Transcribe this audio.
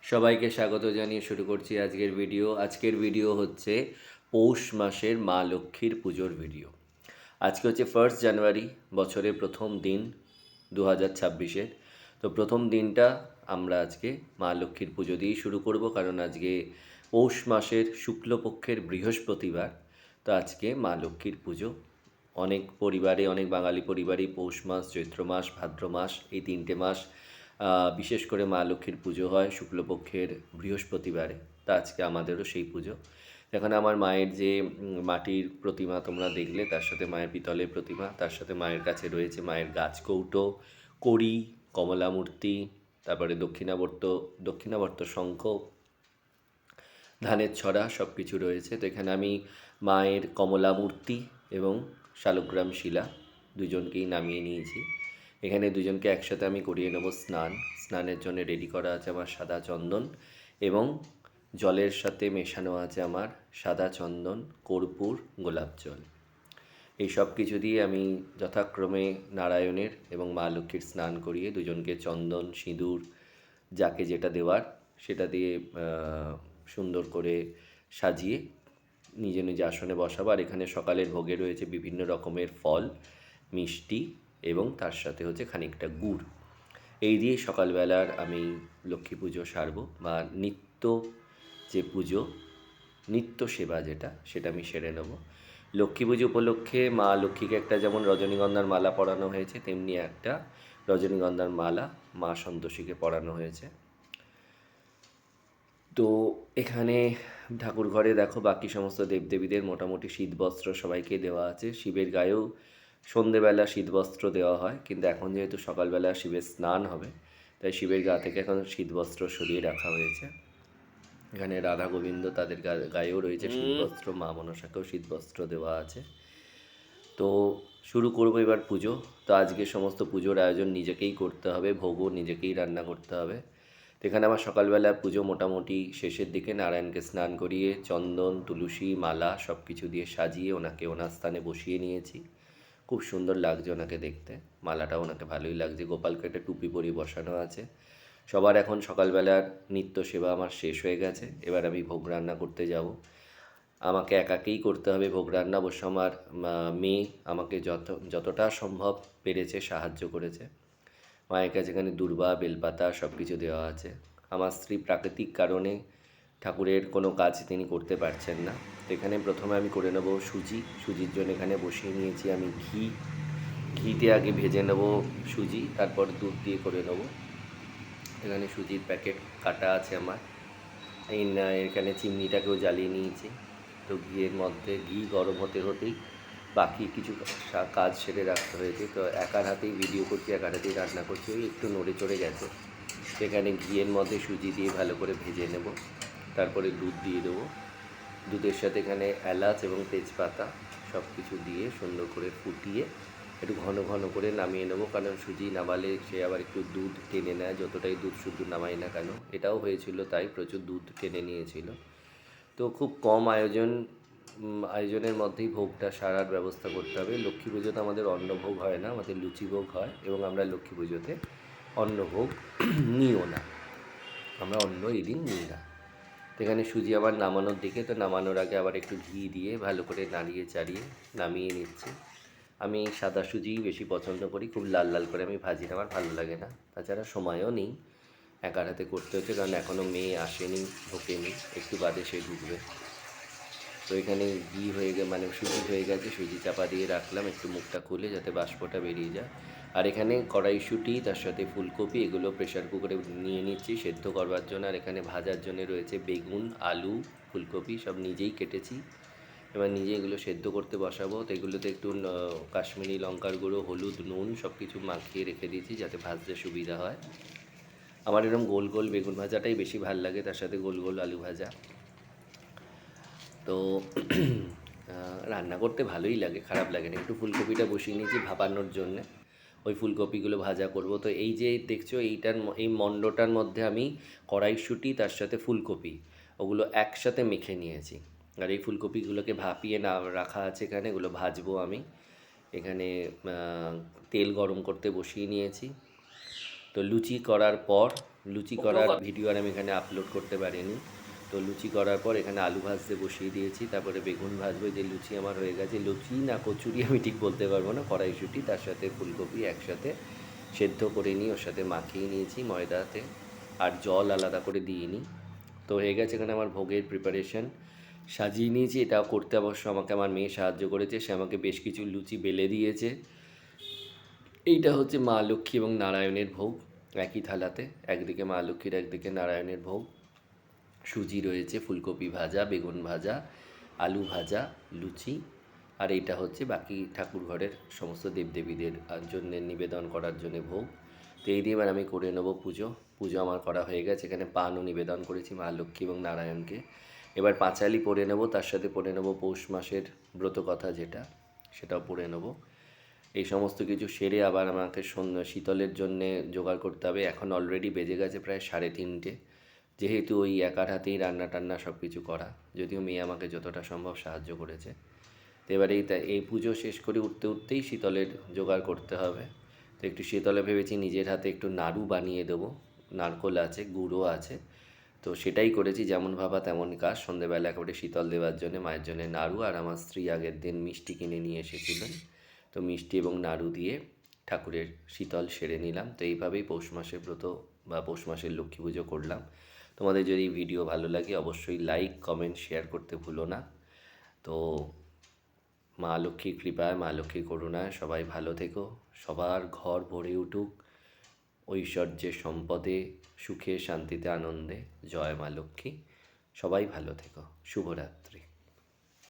সবাইকে স্বাগত জানিয়ে শুরু করছি আজকের ভিডিও হচ্ছে পৌষ মাসের মা লক্ষ্মীর পুজোর ভিডিও। আজকে হচ্ছে 1 জানুয়ারি, বছরের প্রথম দিন 2026-এর। তো প্রথম দিনটা আমরা আজকে মা লক্ষ্মীর পুজো দিয়েই শুরু করব, কারণ আজকে পৌষ মাসের শুক্লপক্ষের বৃহস্পতিবার। তো আজকে মা লক্ষ্মীর পুজো অনেক পরিবারে, অনেক বাঙালি পরিবারেই পৌষ মাস, চৈত্র মাস, ভাদ্র মাস, এই 3টে মাস বিশেষ করে মা লক্ষ্মীর পুজো হয় শুক্লপক্ষের বৃহস্পতিবারে। তা আজকে আমাদেরও সেই পুজো। এখানে আমার মায়ের যে মাটির প্রতিমা তোমরা দেখলে, তার সাথে মায়ের পিতলের প্রতিমা, তার সাথে মায়ের কাছে রয়েছে মায়ের গাছকৌটো, কড়ি, কমলা মূর্তি, তারপরে দক্ষিণাবর্ত শঙ্খ, ধানের ছড়া সব কিছু রয়েছে। তো এখানে আমি মায়ের কমলা মূর্তি এবং শালগ্রাম শিলা দুজনকেই নামিয়ে নিয়েছি। এখানে দুজনকে একসাথে আমি করিয়ে নেব স্নানের জন্য রেডি করা আছে আমার সাদা চন্দন, এবং জলের সাথে মেশানো আছে আমার সাদা চন্দন, কর্পূর, গোলাপ জল। এই সব কিছু দিয়ে আমি যথাক্রমে নারায়ণের এবং মা লক্ষ্মীর স্নান করিয়ে দুজনকে চন্দন, সিঁদুর, যাকে যেটা দেওয়ার সেটা দিয়ে সুন্দর করে সাজিয়ে নিজ নিজ আসনে বসাবো। আর এখানে সকালের ভোগে রয়েছে বিভিন্ন রকমের ফল, মিষ্টি এবং তার সাথে হচ্ছে খানিকটা গুড়। এই দিয়ে সকালবেলার আমি লক্ষ্মী পুজো সারবো, বা যে পুজো নিত্য সেবা সেটা আমি সেরে নেব। লক্ষ্মী পুজো উপলক্ষে মা লক্ষ্মীকে একটা যেমন রজনীগন্ধার মালা পরানো হয়েছে, তেমনি একটা রজনীগন্ধার মালা মা সন্তোষীকে পরানো হয়েছে। তো এখানে ঠাকুর ঘরে দেখো বাকি সমস্ত দেবদেবীদের মোটামুটি শীতবস্ত্র সবাইকে দেওয়া আছে। শিবের গায়েও সন্ধেবেলা শীতবস্ত্র দেওয়া হয়, কিন্তু এখন যেহেতু সকালবেলা শিবের স্নান হবে, তাই শিবের গা থেকে এখন শীতবস্ত্র সরিয়ে রাখা হয়েছে। এখানে রাধা গোবিন্দ তাদের গায়েও রয়েছে শীতবস্ত্র, মা মনসাকেও শীতবস্ত্র দেওয়া আছে। তো শুরু করবো এবার পুজো। তো আজকে সমস্ত পুজোর আয়োজন নিজেকেই করতে হবে, ভোগও নিজেকেই রান্না করতে হবে। তো এখানে আমার সকালবেলা পুজো মোটামুটি শেষের দিকে নারায়ণকে স্নান করিয়ে চন্দন, তুলসী, মালা সব কিছু দিয়ে সাজিয়ে ওনাকে ওনার স্থানে বসিয়ে নিয়েছি। খুব সুন্দর লাগছে ওনাকে দেখতে, মালাটা ওনাকে ভালোই লাগছে। গোপালকে একটা টুপি পরিয়ে বসানো আছে। সবার এখন সকালবেলার নিত্য সেবা আমার শেষ হয়ে গেছে, এবার আমি ভোগ রান্না করতে যাব। আমাকে একাকেই করতে হবে ভোগ রান্না। অবশ্য আমার মেয়ে আমাকে যতটা সম্ভব পেরেছে সাহায্য করেছে। মায়ের কাছে এখানে দূর্বা, বেলপাতা সব কিছু দেওয়া আছে। আমার স্ত্রী প্রাকৃতিক কারণে ঠাকুরের কোনো কাজ তিনি করতে পারছেন না। তো এখানে প্রথমে আমি করে নেব সুজির জন্য এখানে বসিয়ে নিয়েছি আমি ঘিতে আগে ভেজে নেব সুজি, তারপর দুধ দিয়ে করে নেব। এখানে সুজির প্যাকেট কাটা আছে আমার। এখানে চিমনিটাকেও জ্বালিয়ে নিয়েছি। তো ঘি গরম হতেই বাকি কিছু কাজ সেরে রাখতে হয়েছে। তো একার হাতেই ভিডিও করছি, একার হাতেই রান্না করছি, ওই একটু নড়ে চড়ে গেছে। সেখানে ঘিয়ের মধ্যে সুজি দিয়ে ভালো করে ভেজে নেব, তারপরে দুধ দিয়ে দেবো। দুধের সাথে এখানে এলাচ এবং তেজপাতা সব কিছু দিয়ে সুন্দর করে ফুটিয়ে একটু ঘন ঘন করে নামিয়ে নেবো, কারণ সুজি নামালে সে আবার একটু দুধ টেনে নেয়, যতটাই দুধ শুদ্ধ নামাই না কেন। এটাও হয়েছিল তাই, প্রচুর দুধ টেনে নিয়েছিল। তো খুব কম আয়োজনের মধ্যেই ভোগটা সারার ব্যবস্থা করতে হবে। লক্ষ্মী পুজোতে আমাদের অন্নভোগ হয় না, আমাদের লুচি ভোগ হয়, এবং আমরা লক্ষ্মী পুজোতে অন্নভোগ নিও না, আমরা অন্ন এদিন নিই না। এখানে সুজি আবার নামানোর দিকে, তো নামানোর আগে আবার একটু ঘি দিয়ে ভালো করে নাড়িয়ে চাড়িয়ে নামিয়ে নিচ্ছি। আমি সাদা সুজিই বেশি পছন্দ করি, খুব লাল লাল করে আমি ভাজি, আমার ভালো লাগে না। তাছাড়া সময়ও নেই, একার হাতে করতে হচ্ছে, কারণ এখনও মেয়ে আসেনি, ঢোকেনি, একটু বাদে সে ঢুকবে। তো এখানে সুজি হয়ে গেছে, সুজি চাপা দিয়ে রাখলাম একটু মুখটা খুলে, যাতে বাষ্পটা বেরিয়ে যায়। আর এখানে কড়াইশুঁটি, তার সাথে ফুলকপি, এগুলো প্রেশার কুকারে নিয়ে নিচ্ছি সেদ্ধ করবার জন্য। আর এখানে ভাজার জন্য রয়েছে বেগুন, আলু, ফুলকপি সব নিজেই কেটেছি। এবার নিজে এগুলো সেদ্ধ করতে বসাবো। তো এগুলোতে একটু কাশ্মীরি লঙ্কার গুঁড়ো, হলুদ, নুন সব কিছু মাখিয়ে রেখে দিয়েছি যাতে ভাজতে সুবিধা হয়। আমার এরকম গোল গোল বেগুন ভাজাটাই বেশি ভাল লাগে, তার সাথে গোল গোল আলু ভাজা। তো রান্না করতে ভালোই লাগে, খারাপ লাগে না। একটু ফুলকপিটা বসিয়ে নিয়েছি ভাপানোর জন্যে, ওই ফুলকপিগুলো ভাজা করব। তো এই যে দেখছো এই মণ্ডটার মধ্যে আমি কড়াইশুঁটি, তার সাথে ফুলকপি, ওগুলো একসাথে মেখে নিয়েছি। আর এই ফুলকপিগুলোকে ভাপিয়ে রাখা আছে এখানে, এগুলো ভাজবো আমি। এখানে তেল গরম করতে বসিয়ে নিয়েছি। তো লুচি করার পর লুচি করার ভিডিও আর আমি এখানে আপলোড করতে পারিনি। তো লুচি করার পর এখানে আলু ভাজতে বসিয়ে দিয়েছি, তারপরে বেগুন ভাজবো। যে লুচি আমার হয়ে গেছে, লুচি না কচুরি আমি ঠিক বলতে পারবো না, কড়াইশুঁটি তার সাথে ফুলকপি একসাথে সেদ্ধ করে নিয়ে ওর সাথে মাখিয়ে নিয়েছি ময়দাতে, আর জল আলাদা করে দিইনি। তো হয়ে গেছে এখানে আমার ভোগের প্রিপারেশন, সাজিয়ে নিয়েছি। এটাও করতে অবশ্য আমাকে আমার মেয়ে সাহায্য করেছে, সে আমাকে বেশ কিছু লুচি বেলে দিয়েছে। এইটা হচ্ছে মা লক্ষ্মী এবং নারায়ণের ভোগ একই থালাতে, একদিকে মা লক্ষ্মীর একদিকে নারায়ণের ভোগ। সুজি রয়েছে, ফুলকপি ভাজা, বেগুন ভাজা, আলু ভাজা, লুচি, আর এইটা হচ্ছে বাকি ঠাকুর ঘরের সমস্ত দেবদেবীদের জন্যে নিবেদন করার জন্য ভোগ। তো এই দিয়ে এবার আমি করে নেবো পুজো। পুজো আমার করা হয়ে গেছে, এখানে পানও নিবেদন করেছি মা লক্ষ্মী এবং নারায়ণকে। এবার পাঁচালি পড়ে নেবো, তার সাথে পড়ে নেবো পৌষ মাসের ব্রতকথা যেটা, সেটাও পড়ে নেবো। এই সমস্ত কিছু সেরে আবার আমাকে শীতলের জন্যে জোগাড় করতে হবে। এখন অলরেডি বেজে গেছে প্রায় 3:30, যেহেতু ওই একার হাতেই রান্না টান্না সব কিছু করা, যদিও মেয়ে আমাকে যতটা সম্ভব সাহায্য করেছে। তো এবারে এই পুজো শেষ করে উঠতে উঠতেই শীতলের জোগাড় করতে হবে। তো একটু শীতলে ভেবেছি নিজের হাতে একটু নাড়ু বানিয়ে দেবো, নারকোল আছে, গুঁড়ো আছে, তো সেটাই করেছি। যেমন ভাবা তেমন কাজ, সন্ধেবেলা একেবারে শীতল দেওয়ার জন্য মায়ের জন্য নাড়ু, আর আমার স্ত্রী আগের দিন মিষ্টি কিনে নিয়ে এসেছিলেন, তো মিষ্টি এবং নাড়ু দিয়ে ঠাকুরের শীতল সেরে নিলাম। তো এইভাবেই পৌষ মাসের ব্রত বা পৌষ মাসের লক্ষ্মী পুজো করলাম। তোমাদের যদি ভিডিও ভালো লাগে অবশ্যই লাইক, কমেন্ট, শেয়ার করতে ভুলো না। তো মা লক্ষ্মীর কৃপায়, মা লক্ষ্মীর করুণায় সবাই ভালো থেকো, সবার ঘর ভরে উঠুক ঐশ্বর্যে, সম্পদে, সুখে, শান্তিতে, আনন্দে। জয় মা লক্ষ্মী। সবাই ভালো থেকো। শুভরাত্রি।